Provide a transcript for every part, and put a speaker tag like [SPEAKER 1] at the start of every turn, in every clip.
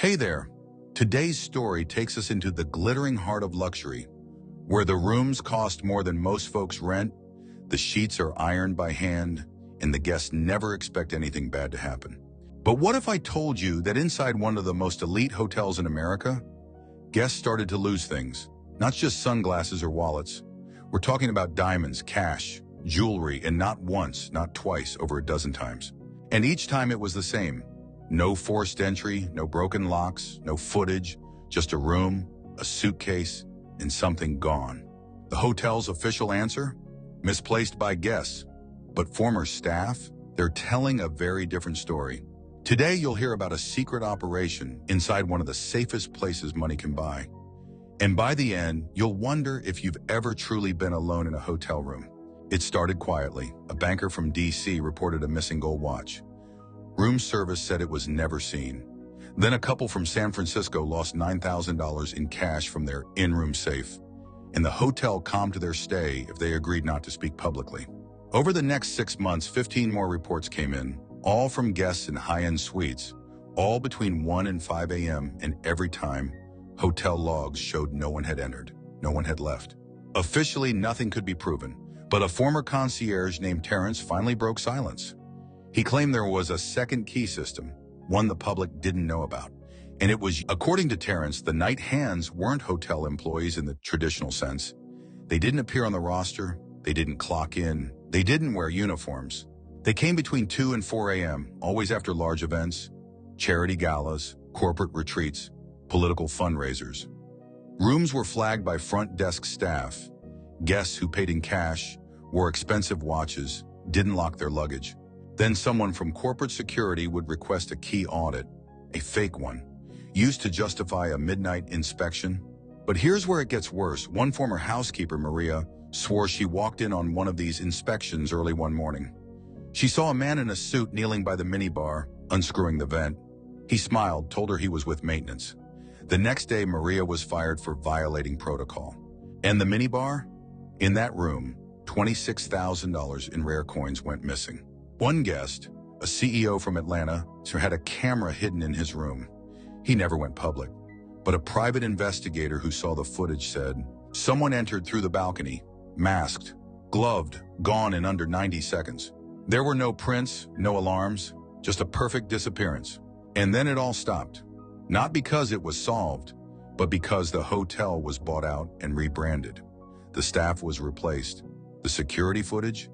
[SPEAKER 1] Hey there. Today's story takes us into the glittering heart of luxury, where the rooms cost more than most folks rent, the sheets are ironed by hand, and the guests never expect anything bad to happen. But what if I told you that inside one of the most elite hotels in America, guests started to lose things, not just sunglasses or wallets. We're talking about diamonds, cash, jewelry, and not once, not twice, over a dozen times. And each time it was the same. No forced entry, no broken locks, no footage, just a room, a suitcase, and something gone. The hotel's official answer? Misplaced by guests. But former staff? They're telling a very different story. Today you'll hear about a secret operation inside one of the safest places money can buy. And by the end, you'll wonder if you've ever truly been alone in a hotel room. It started quietly. A banker from DC reported a missing gold watch. Room service said it was never seen. Then a couple from San Francisco lost $9,000 in cash from their in-room safe, and the hotel calmed to their stay if they agreed not to speak publicly. Over the next 6 months, 15 more reports came in, all from guests in high-end suites, all between 1 and 5 a.m., and every time, hotel logs showed no one had entered, no one had left. Officially, nothing could be proven, but a former concierge named Terrence finally broke silence. He claimed there was a second key system, one the public didn't know about. And it was, according to Terrence, the night hands weren't hotel employees in the traditional sense. They didn't appear on the roster, they didn't clock in, they didn't wear uniforms. They came between 2 and 4 a.m., always after large events, charity galas, corporate retreats, political fundraisers. Rooms were flagged by front desk staff. Guests who paid in cash, wore expensive watches, didn't lock their luggage. Then someone from corporate security would request a key audit, a fake one, used to justify a midnight inspection. But here's where it gets worse. One former housekeeper, Maria, swore she walked in on one of these inspections early one morning. She saw a man in a suit kneeling by the minibar, unscrewing the vent. He smiled, told her he was with maintenance. The next day, Maria was fired for violating protocol. And the minibar? In that room, $26,000 in rare coins went missing. One guest, a CEO from Atlanta, had a camera hidden in his room. He never went public, but a private investigator who saw the footage said, someone entered through the balcony, masked, gloved, gone in under 90 seconds. There were no prints, no alarms, just a perfect disappearance. And then it all stopped. Not because it was solved, but because the hotel was bought out and rebranded. The staff was replaced. The security footage?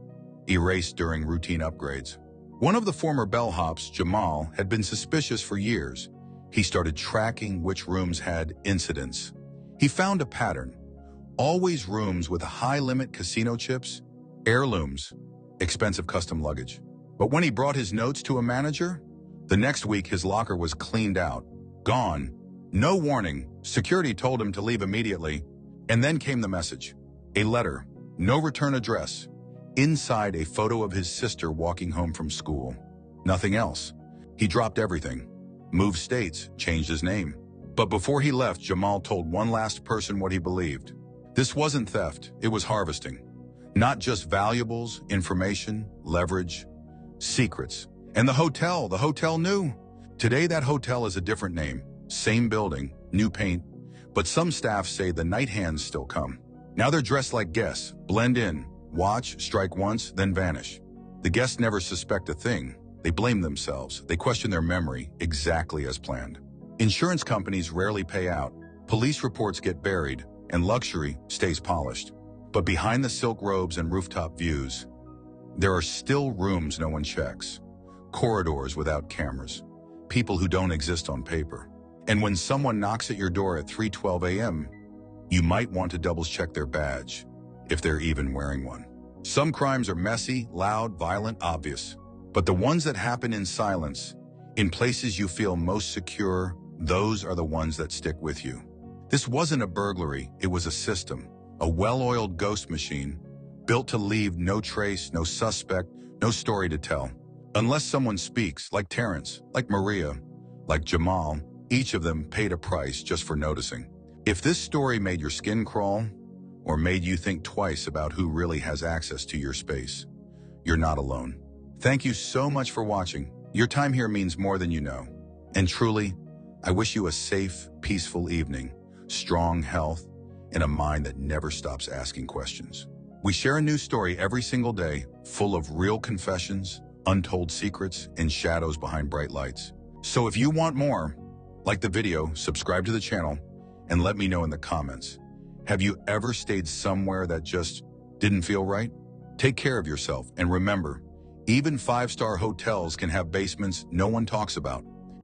[SPEAKER 1] Erased during routine upgrades. One of the former bellhops, Jamal, had been suspicious for years. He started tracking which rooms had incidents. He found a pattern. Always rooms with high-limit casino chips, heirlooms, expensive custom luggage. But when he brought his notes to a manager, the next week his locker was cleaned out, gone. No warning. Security told him to leave immediately. And then came the message. A letter, no return address. Inside, a photo of his sister walking home from school. Nothing else. He dropped everything. Moved states, changed his name. But before he left, Jamal told one last person what he believed. This wasn't theft, it was harvesting. Not just valuables, information, leverage, secrets. And the hotel knew. Today that hotel is a different name, same building, new paint, but some staff say the night hands still come. Now they're dressed like guests, blend in, watch, strike once, then vanish. The guests never suspect a thing. They blame themselves. They question their memory, exactly as planned. Insurance companies rarely pay out. Police reports get buried, and luxury stays polished. But behind the silk robes and rooftop views, there are still rooms no one checks. Corridors without cameras. People who don't exist on paper. And when someone knocks at your door at 3:12 a.m., you might want to double-check their badge, if they're even wearing one. Some crimes are messy, loud, violent, obvious. But the ones that happen in silence, in places you feel most secure, those are the ones that stick with you. This wasn't a burglary, it was a system. A well-oiled ghost machine, built to leave no trace, no suspect, no story to tell. Unless someone speaks, like Terrence, like Maria, like Jamal, each of them paid a price just for noticing. If this story made your skin crawl, or made you think twice about who really has access to your space, you're not alone. Thank you so much for watching. Your time here means more than you know. And truly, I wish you a safe, peaceful evening, strong health, and a mind that never stops asking questions. We share a new story every single day, full of real confessions, untold secrets, and shadows behind bright lights. So if you want more, like the video, subscribe to the channel, and let me know in the comments. Have you ever stayed somewhere that just didn't feel right? Take care of yourself, and remember, even 5-star hotels can have basements no one talks about.